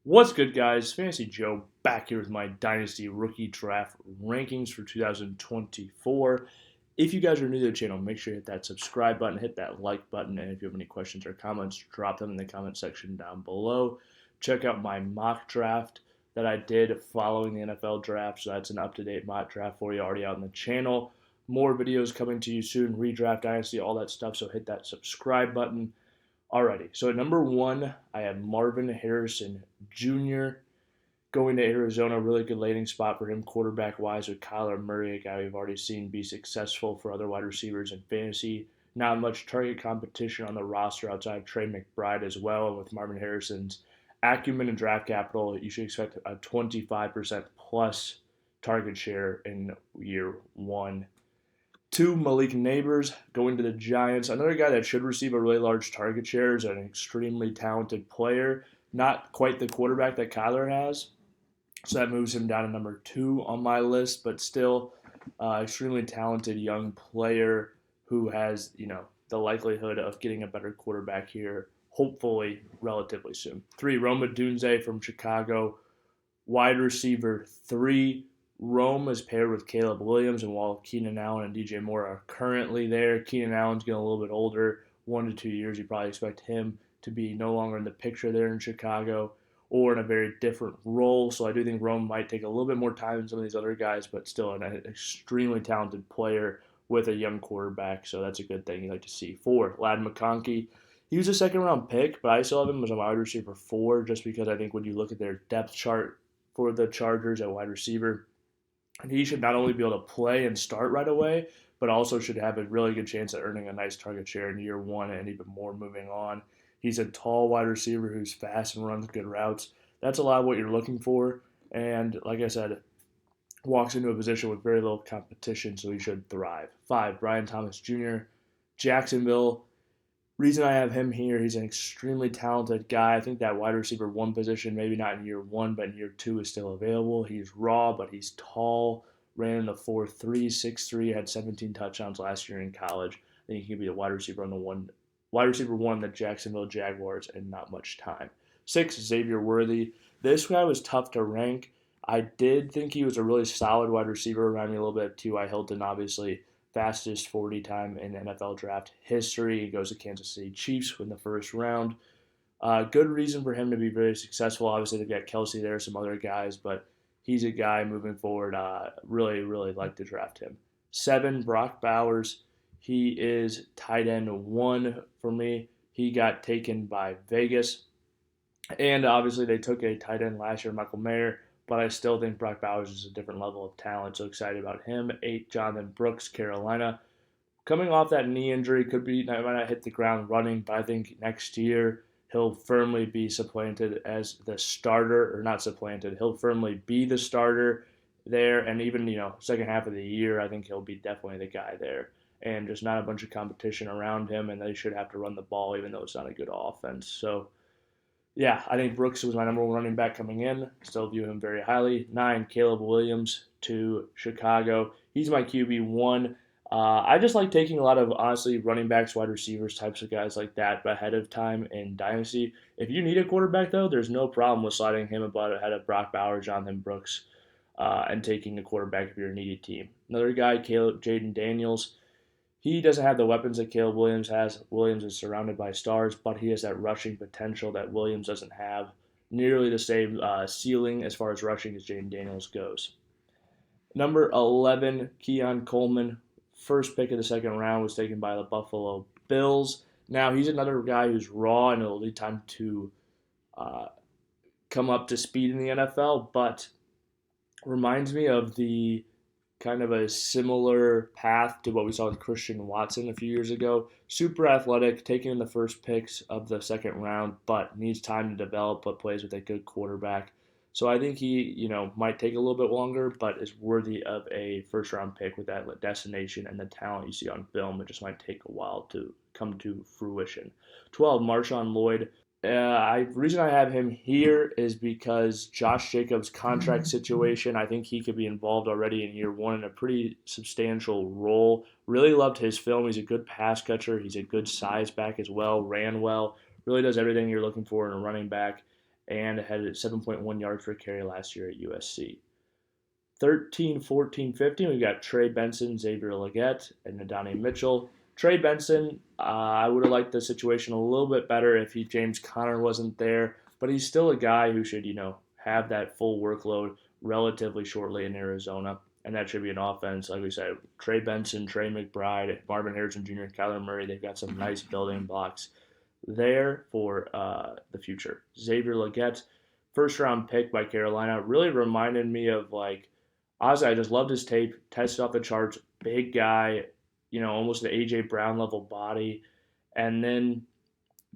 What's good, guys? Fantasy Joe back here with my Dynasty rookie draft rankings for 2024. If you guys are new to the channel, make sure you hit that subscribe button, hit that like button, and if you have any questions or comments, drop them in the comment section down below. Check out my mock draft that I did following the NFL draft, so that's an up-to-date mock draft for you already out on the channel. More videos coming to you soon, redraft Dynasty, all that stuff, so hit that subscribe button. Alrighty, so at number one, I have Marvin Harrison Jr. going to Arizona. Really good landing spot for him, quarterback wise, with Kyler Murray, a guy we've already seen be successful for other wide receivers in fantasy. Not much target competition on the roster outside of Trey McBride as well. And with Marvin Harrison's acumen and draft capital, you should expect a 25% plus target share in year one. Two, Malik Nabers going to the Giants. Another guy that should receive a really large target share is an extremely talented player. Not quite the quarterback that Kyler has. So that moves him down to number two on my list, but still extremely talented young player who has, the likelihood of getting a better quarterback here, hopefully relatively soon. Three, Odunze from Chicago, wide receiver three. Rome is paired with Caleb Williams, and while Keenan Allen and DJ Moore are currently there, Keenan Allen's getting a little bit older, 1 to 2 years. You probably expect him to be no longer in the picture there in Chicago or in a very different role. So I do think Rome might take a little bit more time than some of these other guys, but still an extremely talented player with a young quarterback. So that's a good thing you like to see. Four, Lad McConkey. He was a second round pick, but I still have him as a wide receiver four just because I think when you look at their depth chart for the Chargers at wide receiver, he should not only be able to play and start right away, but also should have a really good chance at earning a nice target share in year one and even more moving on. He's a tall wide receiver who's fast and runs good routes. That's a lot of what you're looking for. And like I said, walks into a position with very little competition, so he should thrive. Five, Brian Thomas Jr., Jacksonville. Reason I have him here, he's an extremely talented guy. I think that wide receiver one position, maybe not in year one, but in year two is still available. He's raw, but he's tall. Ran in the 4.3, 6'3", had 17 touchdowns last year in college. I think he can be a wide receiver one, the Jacksonville Jaguars, in not much time. Six, Xavier Worthy. This guy was tough to rank. I did think he was a really solid wide receiver. Reminded me a little bit of T.Y. Hilton, obviously fastest 40 time in NFL draft history. He goes to Kansas City Chiefs in the first round. Good reason for him to be very successful. Obviously, they've got Kelsey there, some other guys, but he's a guy moving forward. Really, really like to draft him. Seven, Brock Bowers. He is tight end one for me. He got taken by Vegas. And obviously, they took a tight end last year, Michael Mayer, but I still think Brock Bowers is a different level of talent. So excited about him. Eight, Jonathan Brooks, Carolina. Coming off that knee injury, might not hit the ground running, but I think next year he'll firmly be supplanted as the starter, or not supplanted. He'll firmly be the starter there, and even second half of the year, I think he'll be definitely the guy there. And just not a bunch of competition around him, and they should have to run the ball, even though it's not a good offense. So yeah, I think Brooks was my number one running back coming in. Still view him very highly. Nine, Caleb Williams to Chicago. He's my QB1. I just like taking a lot of, honestly, running backs, wide receivers, types of guys like that ahead of time in Dynasty. If you need a quarterback, though, there's no problem with sliding him ahead of Brock Bowers, Jonathan Brooks, and taking a quarterback if you're a needy team. Another guy, Jayden Daniels. He doesn't have the weapons that Caleb Williams has. Williams is surrounded by stars, but he has that rushing potential that Williams doesn't have. Nearly the same ceiling as far as rushing as Jayden Daniels goes. Number 11, Keon Coleman. First pick of the second round was taken by the Buffalo Bills. Now, he's another guy who's raw and it'll need time to uh, come up to speed in the NFL, but reminds me of the kind of a similar path to what we saw with Christian Watson a few years ago. Super athletic, taken in the first picks of the second round, but needs time to develop, but plays with a good quarterback. So I think he, might take a little bit longer, but is worthy of a first round pick with that destination and the talent you see on film. It just might take a while to come to fruition. 12, Marshawn Lloyd. Reason I have him here is because Josh Jacobs' contract situation. I think he could be involved already in year one in a pretty substantial role. Really loved his film. He's a good pass catcher. He's a good size back as well. Ran well. Really does everything you're looking for in a running back. and had 7.1 yards per carry last year at USC. 13, 14, 15, we've got Trey Benson, Xavier Legette, and Adonai Mitchell. Trey Benson, I would have liked the situation a little bit better if James Conner wasn't there, but he's still a guy who should, have that full workload relatively shortly in Arizona, and that should be an offense. Like we said, Trey Benson, Trey McBride, Marvin Harrison Jr., Kyler Murray, they've got some nice building blocks there for the future. Xavier Legette, first round pick by Carolina, really reminded me of honestly, I just loved his tape, tested off the charts, big guy, almost an A.J. Brown level body. And then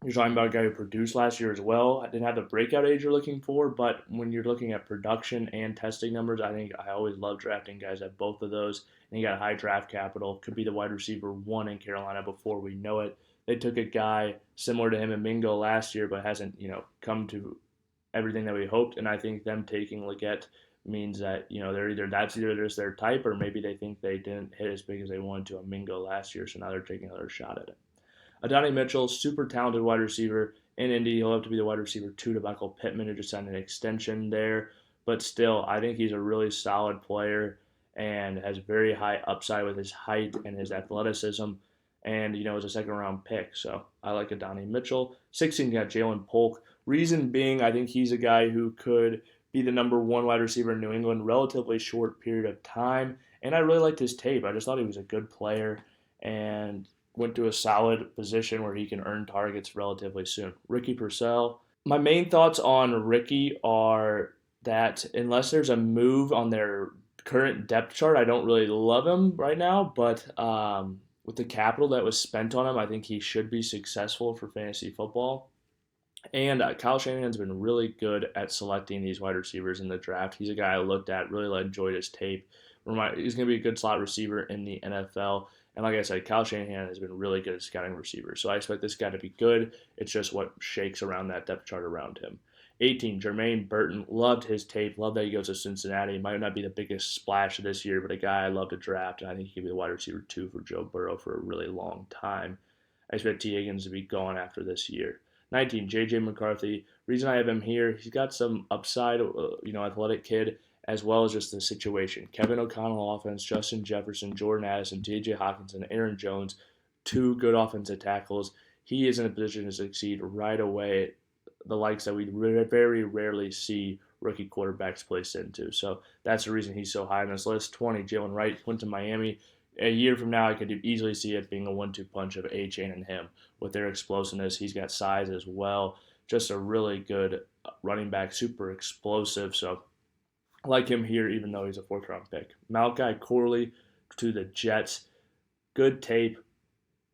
you're talking about a guy who produced last year as well. I didn't have the breakout age you're looking for, but when you're looking at production and testing numbers, I think I always love drafting guys at both of those. And he got high draft capital, could be the wide receiver 1 in Carolina before we know it. They took a guy similar to him in Mingo last year, but hasn't, come to everything that we hoped. And I think them taking Legette means that they're either just their type, or maybe they think they didn't hit as big as they wanted to on Mingo last year, so now they're taking another shot at it. Adonai Mitchell, super talented wide receiver in Indy. He'll have to be the wide receiver 2 to Michael Pittman, who just signed an extension there. But still, I think he's a really solid player and has very high upside with his height and his athleticism. And, is a second round pick. So I like Adonai Mitchell. 16, you got Jalen Polk. Reason being, I think he's a guy who could be the number 1 wide receiver in New England, relatively short period of time. And I really liked his tape. I just thought he was a good player and went to a solid position where he can earn targets relatively soon. Ricky Purcell. My main thoughts on Ricky are that unless there's a move on their current depth chart, I don't really love him right now. But with the capital that was spent on him, I think he should be successful for fantasy football. And Kyle Shanahan's been really good at selecting these wide receivers in the draft. He's a guy I looked at, really enjoyed his tape. He's going to be a good slot receiver in the NFL. And like I said, Kyle Shanahan has been really good at scouting receivers. So I expect this guy to be good. It's just what shakes around that depth chart around him. 18, Jermaine Burton. Loved his tape. Loved that he goes to Cincinnati. Might not be the biggest splash this year, but a guy I love to draft. And I think he could be the wide receiver 2 for Joe Burrow for a really long time. I expect T. Higgins to be gone after this year. 19, J.J. McCarthy. Reason I have him here, he's got some upside, athletic kid, as well as just the situation. Kevin O'Connell offense, Justin Jefferson, Jordan Addison, T.J. Hawkinson, Aaron Jones, 2 good offensive tackles. He is in a position to succeed right away, the likes that we very rarely see rookie quarterbacks placed into. So that's the reason he's so high on this list. 20, Jalen Wright went to Miami. A year from now, I could easily see it being a 1-2 punch of A-Chain and him. With their explosiveness, he's got size as well. Just a really good running back, super explosive. So I like him here, even though he's a 4th round pick. Malachi Corley to the Jets. Good tape,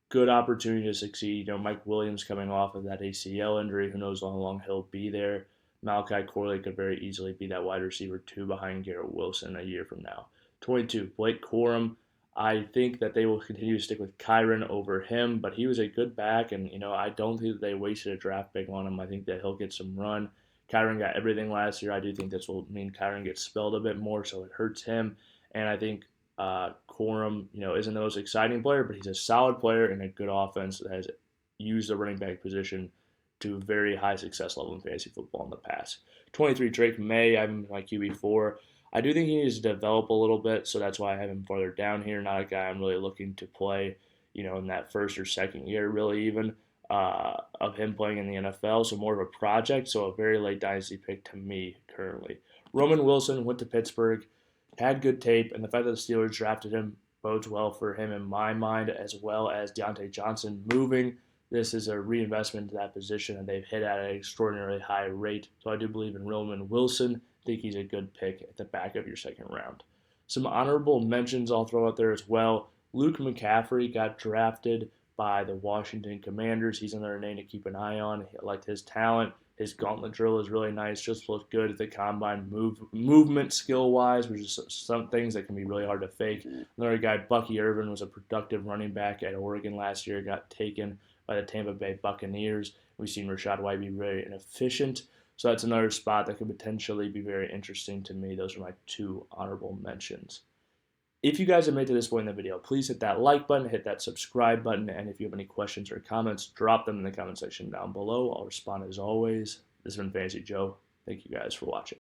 good opportunity to succeed. Mike Williams coming off of that ACL injury. Who knows how long he'll be there. Malachi Corley could very easily be that wide receiver 2 behind Garrett Wilson a year from now. 22, Blake Corum. I think that they will continue to stick with Kyren over him, but he was a good back, and I don't think that they wasted a draft pick on him. I think that he'll get some run. Kyren got everything last year. I do think this will mean Kyren gets spelled a bit more, so it hurts him. And I think Corum, isn't the most exciting player, but he's a solid player in a good offense that has used the running back position to a very high success level in fantasy football in the past. 23, Drake May. I have him my QB4. I do think he needs to develop a little bit, so that's why I have him farther down here. Not a guy I'm really looking to play, in that 1st or 2nd year, really even, of him playing in the NFL. So more of a project, so a very late dynasty pick to me currently. Roman Wilson went to Pittsburgh, had good tape, and the fact that the Steelers drafted him bodes well for him in my mind, as well as Deontay Johnson moving. This is a reinvestment into that position, and they've hit at an extraordinarily high rate. So I do believe in Roman Wilson. Think he's a good pick at the back of your 2nd round. Some honorable mentions I'll throw out there as well. Luke McCaffrey got drafted by the Washington Commanders. He's another name to keep an eye on. I liked his talent. His gauntlet drill is really nice. Just looked good at the combine movement skill-wise, which is some things that can be really hard to fake. Another guy, Bucky Irvin, was a productive running back at Oregon last year. Got taken by the Tampa Bay Buccaneers. We've seen Rashad White be very inefficient. So that's another spot that could potentially be very interesting to me. Those are my 2 honorable mentions. If you guys have made it to this point in the video, please hit that like button, hit that subscribe button, and if you have any questions or comments, drop them in the comment section down below. I'll respond as always. This has been Fantasy Joe. Thank you guys for watching.